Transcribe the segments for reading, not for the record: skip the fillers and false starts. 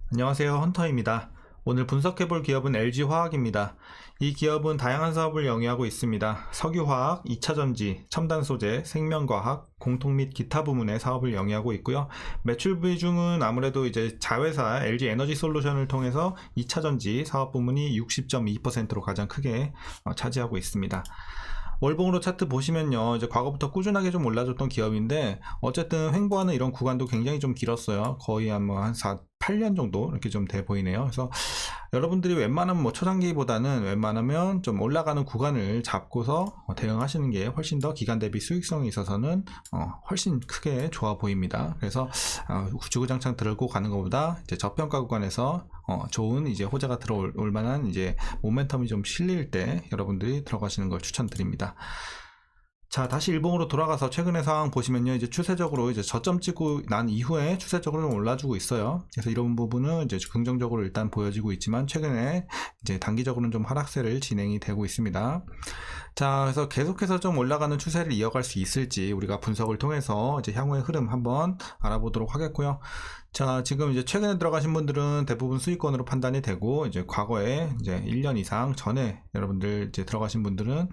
안녕하세요, 헌터입니다. 오늘 분석해볼 기업은 LG화학입니다. 이 기업은 다양한 사업을 영위하고 있습니다. 석유화학, 2차전지, 첨단소재, 생명과학, 공통 및 기타 부문의 사업을 영위하고 있고요. 매출 비중은 아무래도 이제 자회사 LG에너지솔루션을 통해서 2차전지 사업 부문이 60.2%로 가장 크게 차지하고 있습니다. 월봉으로 차트 보시면요, 이제 과거부터 꾸준하게 좀 올라줬던 기업인데, 어쨌든 횡보하는 이런 구간도 굉장히 좀 길었어요. 거의 한 8년 정도 이렇게 좀 돼 보이네요. 그래서 여러분들이 웬만하면 초창기보다는 웬만하면 좀 올라가는 구간을 잡고서 대응하시는 게 훨씬 더 기간 대비 수익성이 있어서는 훨씬 크게 좋아 보입니다. 그래서 주구장창 들고 가는 것보다 이제 저평가 구간에서 좋은 이제 호재가 들어올 만한 이제 모멘텀이 좀 실릴 때 여러분들이 들어가시는 걸 추천드립니다. 자, 다시 일봉으로 돌아가서 최근의 상황 보시면요, 이제 추세적으로 이제 저점 찍고 난 이후에 추세적으로 좀 올라주고 있어요. 그래서 이런 부분은 이제 긍정적으로 일단 보여지고 있지만, 최근에 이제 단기적으로는 좀 하락세를 진행이 되고 있습니다. 자, 그래서 계속해서 좀 올라가는 추세를 이어갈 수 있을지 우리가 분석을 통해서 이제 향후의 흐름 한번 알아보도록 하겠고요. 자, 지금 이제 최근에 들어가신 분들은 대부분 수익권으로 판단이 되고, 이제 과거에 이제 1년 이상 전에 여러분들 이제 들어가신 분들은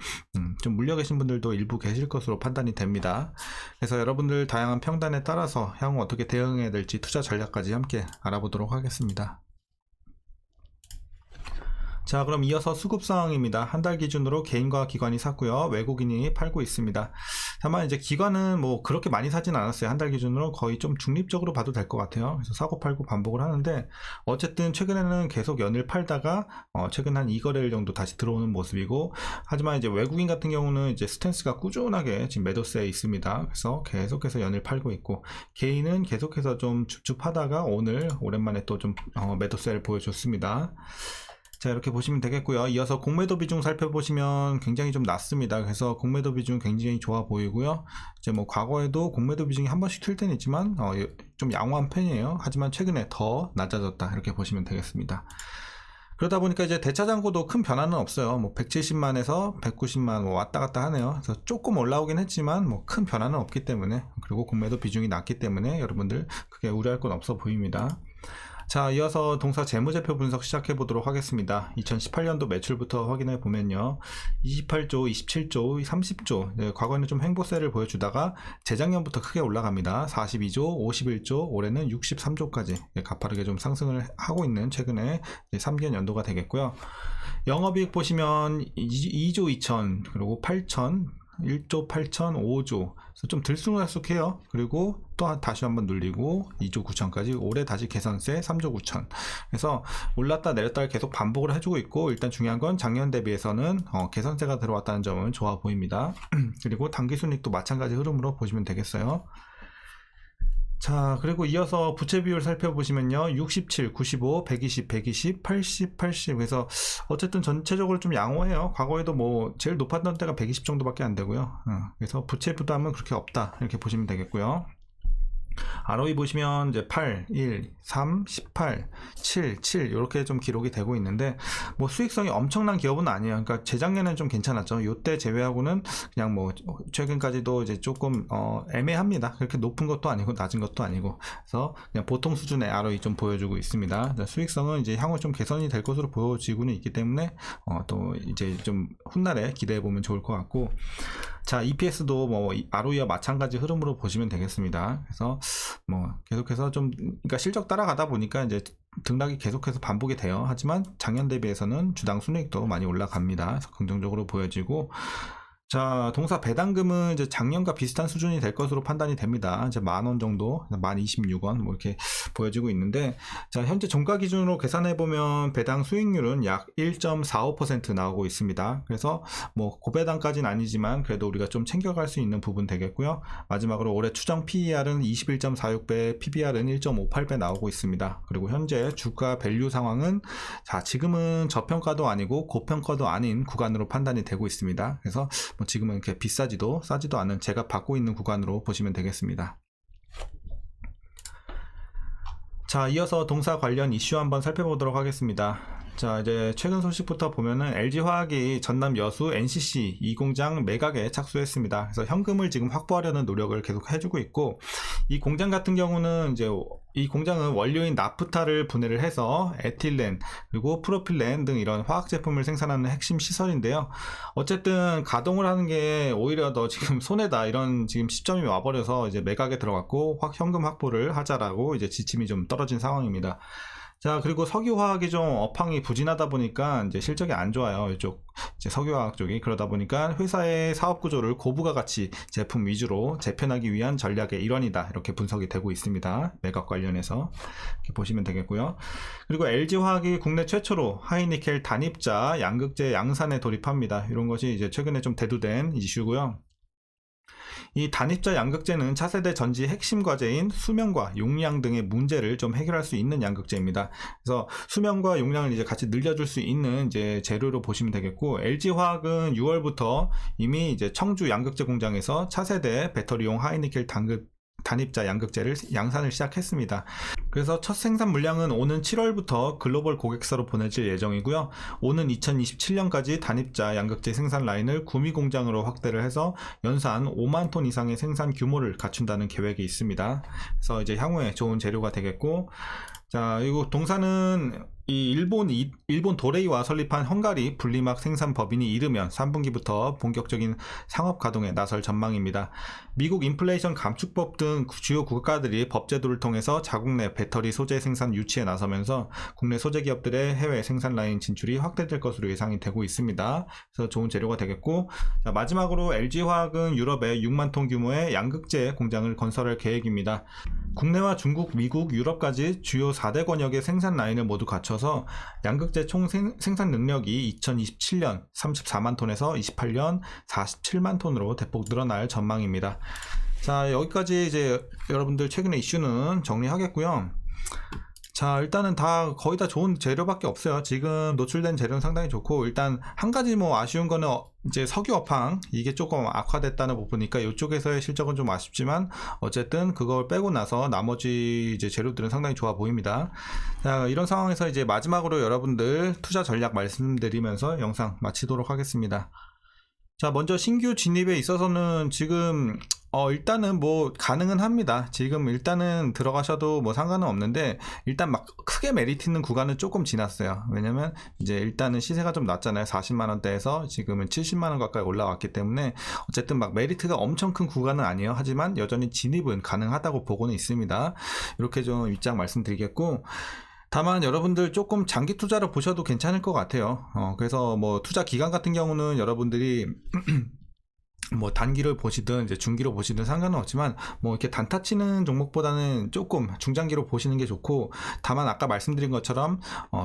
좀 물려 계신 분들도 일부 계실 것으로 판단이 됩니다. 그래서 여러분들 다양한 평단에 따라서 향후 어떻게 대응해야 될지 투자 전략까지 함께 알아보도록 하겠습니다. 자, 그럼 이어서 수급 상황입니다. 한 달 기준으로 개인과 기관이 샀고요. 외국인이 팔고 있습니다. 다만 이제 기관은 뭐 그렇게 많이 사진 않았어요. 한 달 기준으로 거의 좀 중립적으로 봐도 될 것 같아요. 그래서 사고 팔고 반복을 하는데, 어쨌든 최근에는 계속 연일 팔다가 최근 한 2거래일 정도 다시 들어오는 모습이고, 하지만 이제 외국인 같은 경우는 이제 스탠스가 꾸준하게 지금 매도세에 있습니다. 그래서 계속해서 연일 팔고 있고, 개인은 계속해서 좀 줍줍하다가 오늘 오랜만에 또 좀 매도세를 보여줬습니다. 자, 이렇게 보시면 되겠고요. 이어서 공매도 비중 살펴보시면 굉장히 좀 낮습니다. 그래서 공매도 비중 굉장히 좋아 보이고요. 이제 뭐 과거에도 공매도 비중이 한 번씩 튈 때는 있지만 좀 양호한 편이에요. 하지만 최근에 더 낮아졌다, 이렇게 보시면 되겠습니다. 그러다 보니까 이제 대차장고도 큰 변화는 없어요. 뭐 170만에서 190만 뭐 왔다 갔다 하네요. 그래서 조금 올라오긴 했지만 뭐 큰 변화는 없기 때문에, 그리고 공매도 비중이 낮기 때문에 여러분들 크게 우려할 건 없어 보입니다. 자, 이어서 동사 재무제표 분석 시작해 보도록 하겠습니다. 2018년도 매출부터 확인해 보면요, 28조, 27조, 30조, 과거에는 좀 횡보세를 보여주다가 재작년부터 크게 올라갑니다. 42조, 51조, 올해는 63조까지 가파르게 좀 상승을 하고 있는 최근에 3개월 연도가 되겠고요. 영업이익 보시면 2조 2천, 그리고 8천, 1조 8천, 5조. 그래서 좀 들쑥날쑥해요. 그리고 또 다시 한번 눌리고 2조 9천까지, 올해 다시 개선세 3조 9천. 그래서 올랐다 내렸다 계속 반복을 해주고 있고, 일단 중요한 건 작년 대비해서는 개선세가 들어왔다는 점은 좋아 보입니다. 그리고 당기순이익도 마찬가지 흐름으로 보시면 되겠어요. 자, 그리고 이어서 부채 비율 살펴보시면요, 67, 95, 120, 120, 80, 80. 그래서 어쨌든 전체적으로 좀 양호해요. 과거에도 뭐 제일 높았던 때가 120 정도밖에 안 되고요. 그래서 부채 부담은 그렇게 없다, 이렇게 보시면 되겠고요. ROE 보시면 이제 8, 1, 3, 18, 7, 7 이렇게 좀 기록이 되고 있는데, 뭐 수익성이 엄청난 기업은 아니에요. 그러니까 재작년에는 좀 괜찮았죠. 이때 제외하고는 그냥 뭐 최근까지도 이제 조금 애매합니다. 그렇게 높은 것도 아니고 낮은 것도 아니고, 그래서 그냥 보통 수준의 ROE 좀 보여주고 있습니다. 수익성은 이제 향후 좀 개선이 될 것으로 보여지고는 있기 때문에 또 이제 좀 훗날에 기대해 보면 좋을 것 같고, 자, EPS도 뭐 ROE와 마찬가지 흐름으로 보시면 되겠습니다. 그래서 뭐 계속해서 좀, 그러니까 실적 따라가다 보니까 이제 등락이 계속해서 반복이 돼요. 하지만 작년 대비해서는 주당 순이익도 많이 올라갑니다. 그래서 긍정적으로 보여지고, 자, 동사 배당금은 이제 작년과 비슷한 수준이 될 것으로 판단이 됩니다. 이제 10,000원 정도, 1026원 뭐 이렇게 보여지고 있는데, 자, 현재 종가 기준으로 계산해 보면 배당 수익률은 약 1.45% 나오고 있습니다. 그래서 뭐 고배당까지는 아니지만 그래도 우리가 좀 챙겨갈 수 있는 부분 되겠고요. 마지막으로 올해 추정 PER은 21.46배, PBR은 1.58배 나오고 있습니다. 그리고 현재 주가 밸류 상황은, 자, 지금은 저평가도 아니고 고평가도 아닌 구간으로 판단이 되고 있습니다. 그래서 뭐 지금은 이렇게 비싸지도 싸지도 않은 제가 받고 있는 구간으로 보시면 되겠습니다. 자, 이어서 동사 관련 이슈 한번 살펴보도록 하겠습니다. 자, 이제 최근 소식부터 보면은 LG화학이 전남 여수 NCC 이 공장 매각에 착수했습니다. 그래서 현금을 지금 확보하려는 노력을 계속 해주고 있고, 이 공장 같은 경우는 이제 이 공장은 원료인 나프타를 분해를 해서 에틸렌 그리고 프로필렌 등 이런 화학 제품을 생산하는 핵심 시설인데요. 어쨌든 가동을 하는 게 오히려 더 지금 손해다, 이런 지금 시점이 와버려서 이제 매각에 들어갔고 현금 확보를 하자라고 이제 지침이 좀 떨어진 상황입니다. 자, 그리고 석유화학이 좀 업황이 부진하다 보니까 이제 실적이 안 좋아요. 이쪽 이제 석유화학 쪽이. 그러다 보니까 회사의 사업 구조를 고부가 가치 제품 위주로 재편하기 위한 전략의 일환이다, 이렇게 분석이 되고 있습니다. 매각 관련해서 이렇게 보시면 되겠고요. 그리고 LG화학이 국내 최초로 하이니켈 단입자 양극재 양산에 돌입합니다. 이런 것이 이제 최근에 좀 대두된 이슈고요. 이 단입자 양극재는 차세대 전지 핵심 과제인 수명과 용량 등의 문제를 좀 해결할 수 있는 양극재입니다. 그래서 수명과 용량을 이제 같이 늘려줄 수 있는 이제 재료로 보시면 되겠고, LG화학은 6월부터 이미 이제 청주 양극재 공장에서 차세대 배터리용 하이니켈 단입자 양극재를 양산을 시작했습니다. 그래서 첫 생산 물량은 오는 7월부터 글로벌 고객사로 보내질 예정이고요. 오는 2027년까지 단입자 양극재 생산 라인을 구미 공장으로 확대를 해서 연산 5만 톤 이상의 생산 규모를 갖춘다는 계획이 있습니다. 그래서 이제 향후에 좋은 재료가 되겠고, 자, 이거 동사는 이 일본 도레이와 설립한 헝가리 분리막 생산 법인이 이르면 3분기부터 본격적인 상업 가동에 나설 전망입니다. 미국 인플레이션 감축법 등 주요 국가들이 법제도를 통해서 자국 내 배터리 소재 생산 유치에 나서면서 국내 소재 기업들의 해외 생산 라인 진출이 확대될 것으로 예상이 되고 있습니다. 그래서 좋은 재료가 되겠고, 자, 마지막으로 LG화학은 유럽에 6만 톤 규모의 양극재 공장을 건설할 계획입니다. 국내와 중국, 미국, 유럽까지 주요 4대 권역의 생산 라인을 모두 갖춰서 양극재 총 생산 능력이 2027년 34만 톤에서 28년 47만 톤으로 대폭 늘어날 전망입니다. 자, 여기까지 이제 여러분들 최근의 이슈는 정리하겠고요. 자, 일단은 거의 다 좋은 재료밖에 없어요. 지금 노출된 재료는 상당히 좋고, 일단 한 가지 뭐 아쉬운 거는 이제 석유 업황 이게 조금 악화됐다는 부분이니까 이쪽에서의 실적은 좀 아쉽지만, 어쨌든 그걸 빼고 나서 나머지 이제 재료들은 상당히 좋아 보입니다. 자, 이런 상황에서 이제 마지막으로 여러분들 투자 전략 말씀드리면서 영상 마치도록 하겠습니다. 자, 먼저 신규 진입에 있어서는 지금 일단은 뭐 가능은 합니다. 지금 일단은 들어가셔도 뭐 상관은 없는데, 일단 막 크게 메리트 있는 구간은 조금 지났어요. 왜냐면 이제 일단은 시세가 좀 낮잖아요. 40만원대에서 지금은 70만원 가까이 올라왔기 때문에 어쨌든 막 메리트가 엄청 큰 구간은 아니에요. 하지만 여전히 진입은 가능하다고 보고는 있습니다. 이렇게 좀 입장 말씀드리겠고, 다만 여러분들 조금 장기 투자를 보셔도 괜찮을 것 같아요. 그래서 뭐 투자 기간 같은 경우는 여러분들이 뭐 단기를 보시든 이제 중기로 보시든 상관은 없지만, 뭐 이렇게 단타 치는 종목보다는 조금 중장기로 보시는 게 좋고, 다만 아까 말씀드린 것처럼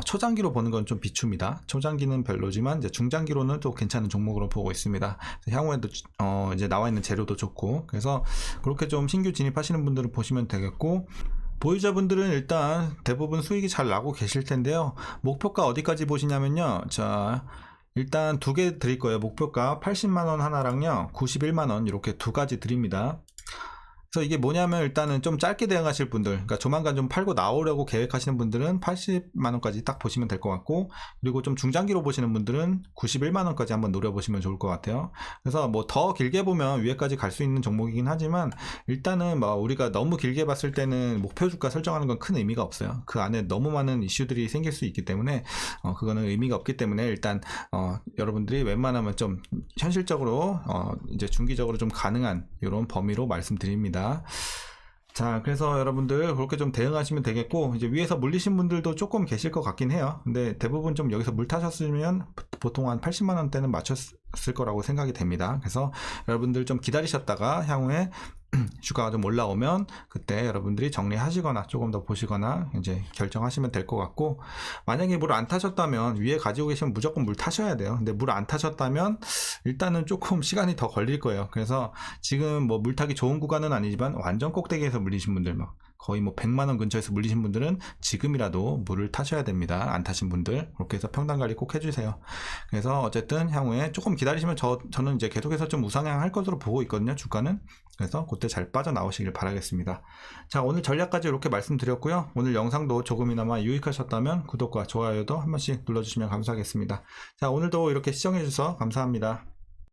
초장기로 보는 건 좀 비춥니다. 초장기는 별로지만 이제 중장기로는 또 괜찮은 종목으로 보고 있습니다. 향후에도 이제 나와 있는 재료도 좋고, 그래서 그렇게 좀 신규 진입하시는 분들은 보시면 되겠고, 보유자분들은 일단 대부분 수익이 잘 나고 계실 텐데요. 목표가 어디까지 보시냐면요. 자, 일단 두 개 드릴 거예요. 목표가 80만원 하나랑요 91만원 이렇게 두 가지 드립니다. 그래서 이게 뭐냐면, 일단은 좀 짧게 대응하실 분들, 그러니까 조만간 좀 팔고 나오려고 계획하시는 분들은 80만원까지 딱 보시면 될 것 같고, 그리고 좀 중장기로 보시는 분들은 91만원까지 한번 노려보시면 좋을 것 같아요. 그래서 뭐 더 길게 보면 위에까지 갈 수 있는 종목이긴 하지만, 일단은 뭐 우리가 너무 길게 봤을 때는 목표 주가 설정하는 건 큰 의미가 없어요. 그 안에 너무 많은 이슈들이 생길 수 있기 때문에 그거는 의미가 없기 때문에, 일단 여러분들이 웬만하면 좀 현실적으로 이제 중기적으로 좀 가능한 이런 범위로 말씀드립니다. 자, 그래서 여러분들 그렇게 좀 대응하시면 되겠고, 이제 위에서 물리신 분들도 조금 계실 것 같긴 해요. 근데 대부분 좀 여기서 물 타셨으면 보통 한 80만원대는 맞췄을 거라고 생각이 됩니다. 그래서 여러분들 좀 기다리셨다가 향후에 주가가 좀 올라오면 그때 여러분들이 정리하시거나 조금 더 보시거나 이제 결정하시면 될 것 같고, 만약에 물 안 타셨다면 위에 가지고 계시면 무조건 물 타셔야 돼요. 근데 물 안 타셨다면 일단은 조금 시간이 더 걸릴 거예요. 그래서 지금 뭐 물 타기 좋은 구간은 아니지만 완전 꼭대기에서 물리신 분들, 막 거의 뭐 100만원 근처에서 물리신 분들은 지금이라도 물을 타셔야 됩니다. 안 타신 분들. 그렇게 해서 평단 관리 꼭 해주세요. 그래서 어쨌든 향후에 조금 기다리시면 저는 이제 계속해서 좀 우상향 할 것으로 보고 있거든요. 주가는. 그래서 그때 잘 빠져나오시길 바라겠습니다. 자, 오늘 전략까지 이렇게 말씀드렸고요. 오늘 영상도 조금이나마 유익하셨다면 구독과 좋아요도 한 번씩 눌러주시면 감사하겠습니다. 자, 오늘도 이렇게 시청해주셔서 감사합니다.